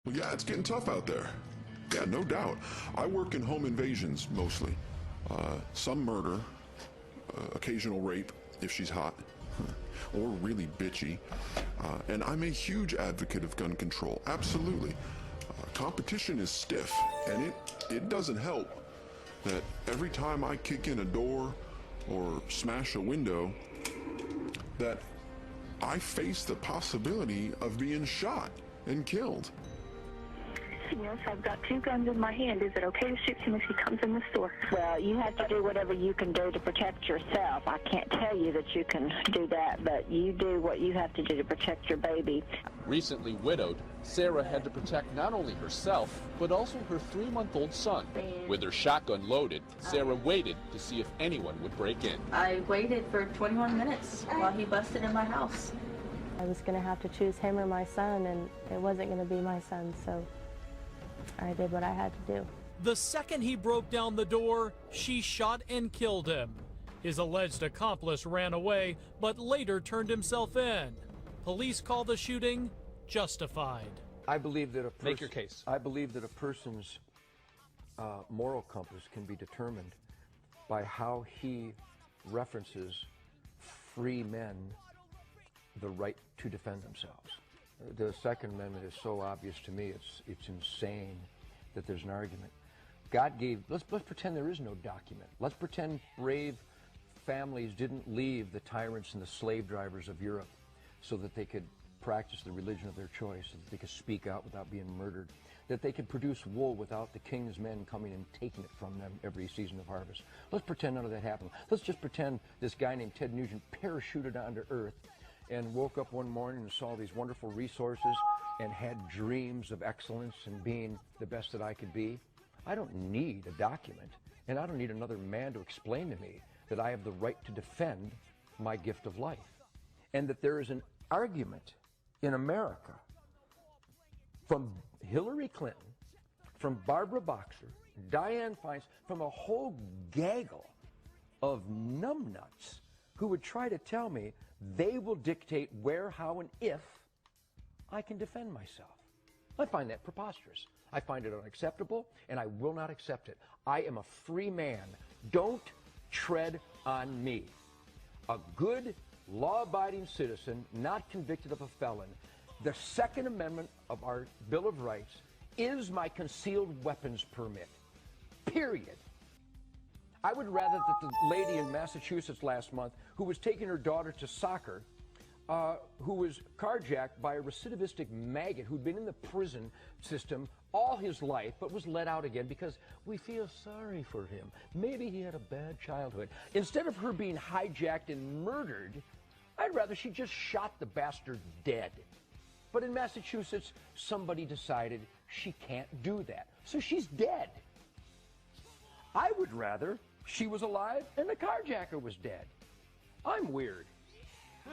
Well, yeah, it's getting tough out there. Yeah, no doubt. I work in home invasions mostly. Some murder, occasional rape if she's hot, or really bitchy. And I'm a huge advocate of gun control, absolutely. Competition is stiff, and it doesn't help that every time I kick in a door or smash a window, that I face the possibility of being shot and killed. Yes, I've got 2 guns in my hand. Is it okay to shoot him if he comes in the store? Well, you have to do whatever you can do to protect yourself. I can't tell you that you can do that, but you do what you have to do to protect your baby. Recently widowed, Sarah had to protect not only herself, but also her 3-month-old son. With her shotgun loaded, Sarah waited to see if anyone would break in. I waited for 21 minutes while he busted in my house. I was going to have to choose him or my son, and it wasn't going to be my son, so I did what I had to do. The second he broke down the door, she shot and killed him. His alleged accomplice ran away, but later turned himself in. Police call the shooting justified. I believe that Make your case. I believe that a person's moral compass can be determined by how he references free men the right to defend themselves. The Second Amendment is so obvious to me, it's insane that there's an argument. God gave, let's pretend there is no document. Let's pretend brave families didn't leave the tyrants and the slave drivers of Europe so that they could practice the religion of their choice, so that they could speak out without being murdered, that they could produce wool without the king's men coming and taking it from them every season of harvest. Let's pretend none of that happened. Let's just pretend this guy named Ted Nugent parachuted onto Earth and woke up one morning and saw these wonderful resources and had dreams of excellence and being the best that I could be. I don't need a document, and I don't need another man to explain to me that I have the right to defend my gift of life. And that there is an argument in America from Hillary Clinton, from Barbara Boxer, Dianne Feinstein, from a whole gaggle of numbnuts who would try to tell me they will dictate where, how, and if I can defend myself. I find that preposterous. I find it unacceptable, and I will not accept it. I am a free man. Don't tread on me. A good, law-abiding citizen, not convicted of a felon. The Second Amendment of our Bill of Rights is my concealed weapons permit. Period. I would rather that the lady in Massachusetts last month who was taking her daughter to soccer, who was carjacked by a recidivistic maggot who'd been in the prison system all his life but was let out again because we feel sorry for him. Maybe he had a bad childhood. Instead of her being hijacked and murdered, I'd rather she just shot the bastard dead. But in Massachusetts, somebody decided she can't do that, so she's dead. I would rather she was alive and the carjacker was dead. I'm weird.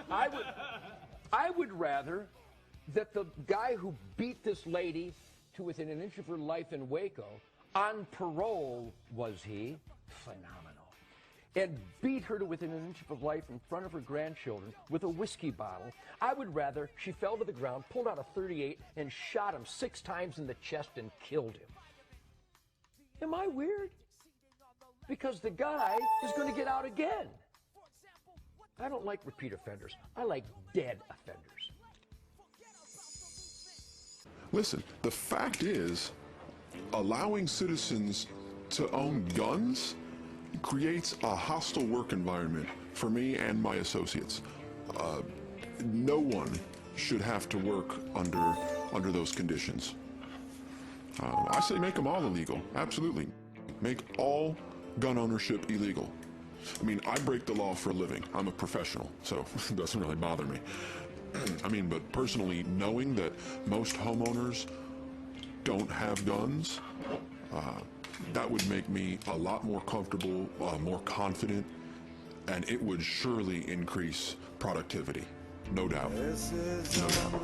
I would rather that the guy who beat this lady to within an inch of her life in Waco, on parole was he, phenomenal, and beat her to within an inch of life in front of her grandchildren with a whiskey bottle. I would rather she fell to the ground, pulled out a .38, and shot him 6 times in the chest and killed him. Am I weird? Because the guy is going to get out again. I don't like repeat offenders. I like dead offenders. Listen, the fact is, allowing citizens to own guns creates a hostile work environment for me and my associates. No one should have to work under those conditions. I say make them all illegal, absolutely. Make all gun ownership illegal. I mean, I break the law for a living. I'm a professional, so it doesn't really bother me. I mean, but personally, knowing that most homeowners don't have guns, that would make me a lot more comfortable, more confident, and it would surely increase productivity. No doubt. No doubt.